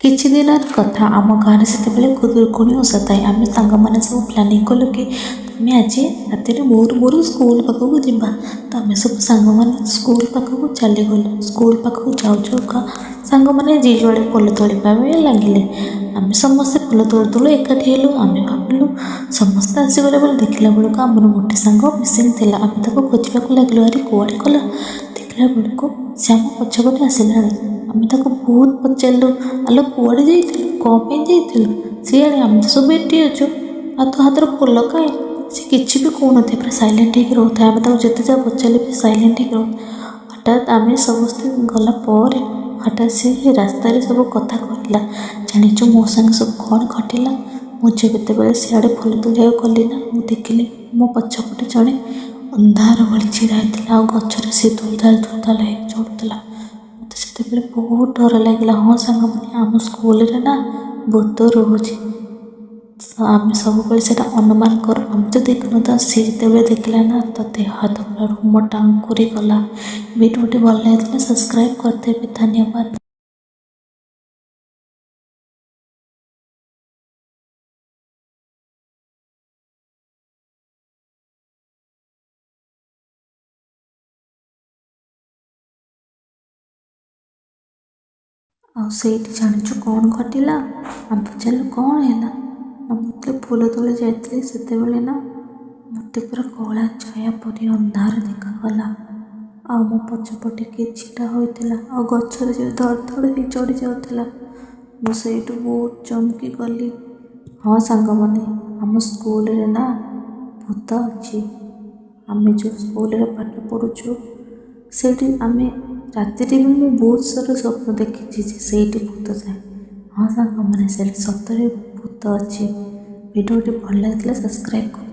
କିଛି ଦିନର କଥା ଆମ ଗାଁରେ ସେତେବେଳେ ଖୁଦୁରୁକୁଣୀ ଓଷା ଥାଏ। ଆମେ ସାଙ୍ଗମାନେ ସବୁ ପ୍ଲାନିଂ କଲୁ କି ଆମେ ଆଜି ରାତିରେ ଭୋରୁ ସ୍କୁଲ ପାଖକୁ ଯିବା। ତ ଆମେ ସବୁ ସାଙ୍ଗମାନେ ସ୍କୁଲ ପାଖକୁ ଚାଲିଗଲୁ। ସ୍କୁଲ ପାଖକୁ ଯାଉ ଯାଉକା ସାଙ୍ଗମାନେ ଯିଏ ଯୁଆଡ଼େ ଫୁଲ ତୋଳିବା ପାଇଁ ଲାଗିଲେ। ଆମେ ସମସ୍ତେ ଫୁଲ ତୋଳୁ ଏକାଠି ହେଲୁ। ଆମେ ଭାବିଲୁ ସମସ୍ତେ ଆସିଗଲେ ବୋଲି, ଦେଖିଲା ବେଳକୁ ଆମର ଗୋଟେ ସାଙ୍ଗ ମିସିଂ ଥିଲା। ଆମେ ତାକୁ ଖୋଜିବାକୁ ଲାଗିଲୁ, ଆରେ କୁଆଡ଼େ ଗଲା? ଦେଖିଲା ବେଳକୁ ସେ ଆମ ପଛପଟେ ଆସିଲାଣି। ଆମେ ତାକୁ ବହୁତ ପଚାରିଲୁ, ଆଲୋ କୁଆଡ଼େ ଯାଇଥିଲୁ, କ'ଣ ପାଇଁ ଯାଇଥିଲୁ? ସିଆଡ଼େ ଆମେ ତ ସବୁ ଏଠି ଅଛୁ, ଆଉ ତୋ ହାତରେ ଫୁଲ କାହିଁ? ସେ କିଛି ବି କହୁନଥାଏ, ପୁରା ସାଇଲେଣ୍ଟ ହେଇକି ରହୁଥାଏ। ଆମେ ତାକୁ ଯେତେ ଯାହା ପଚାରିଲେ ବି ସାଇଲେଣ୍ଟ ହେଇକି ରହୁଥାଏ। ହଠାତ୍ ଆମେ ସମସ୍ତେ ଗଲା ପରେ ହଠାତ୍ ସେ ରାସ୍ତାରେ ସବୁ କଥା କହିଲା। ଜାଣିଛୁ ମୋ ସାଙ୍ଗେ ସବୁ କ'ଣ ଘଟିଲା? ମୁଁ ଯେତେବେଳେ ସିଆଡ଼େ ଫୁଲ ତୋଳିବାକୁ ଗଲି ନା, ମୁଁ ଦେଖିଲି ମୋ ପଛପଟେ ଜଣେ ଅନ୍ଧାର ଭଳି ଛିଡ଼ା ହେଇଥିଲା, ଆଉ ଗଛରେ ସେ ଦୁଲଦାଲ ହେଇକି ଚଢ଼ୁଥିଲା। ମୋତେ ସେତେବେଳେ ବହୁତ ଡର ଲାଗିଲା। ହଁ ସାଙ୍ଗମାନେ, ଆମ ସ୍କୁଲରେ ନା ଭୂତ ରହୁଛି। ଆମେ ସବୁବେଳେ ସେଇଟା ଅନୁମାନ କରୁ। ଆମେ ତ ଦେଖିନଥାଉ, ସିଏ ଯେତେବେଳେ ଦେଖିଲା ନା, ତ ଦେହ ହାତ ପୁରା ରୁମ ଟାଙ୍କୁରି ଗଲା। ଭିଡ଼ିଓଟି ଭଲ ଲାଗିଥିଲା ସବସ୍କ୍ରାଇବ୍ କରିଦେବେ। ଧନ୍ୟବାଦ। ଆଉ ସେଇଠି ଜାଣିଛୁ କ'ଣ ଘଟିଲା? ଆମେ ପଚାରିଲୁ କ'ଣ ହେଲା? ମୁଁ ଯେତେବେଳେ ଫୁଲ ତୋଳି ଯାଇଥିଲି ସେତେବେଳେ ନା ମୋତେ ପୁରା କଳା ଛାୟା ପରି ଅନ୍ଧାର ଦେଖାଗଲା। ଆଉ ମୋ ପଛପଟେ କିଏ ଛିଡ଼ା ହୋଇଥିଲା, ଆଉ ଗଛରେ ଯେ ଧଡ଼ ହେଇ ଚଢ଼ି ଯାଉଥିଲା। ମୁଁ ସେଇଠୁ ବହୁତ ଚମକି ଗଲି। ହଁ ସାଙ୍ଗମାନେ, ଆମ ସ୍କୁଲରେ ନା ଭୂତ ଅଛି। ଆମେ ଯେଉଁ ସ୍କୁଲରେ ପାଠ ପଢ଼ୁଛୁ ସେଇଠି ଆମେ ରାତିରେ ବି ମୁଁ ବହୁତ ସାରା ସ୍ୱପ୍ନ ଦେଖିଛି ଯେ ସେଇଠି ଭୂତ ଥାଏ। ହଁ ସାଙ୍ଗମାନେ, ସେଇଠି ସତରେ ଭୂତ ଅଛି। ଭିଡ଼ିଓଟି ଭଲ ଲାଗିଥିଲା ସବସ୍କ୍ରାଇବ୍ କର।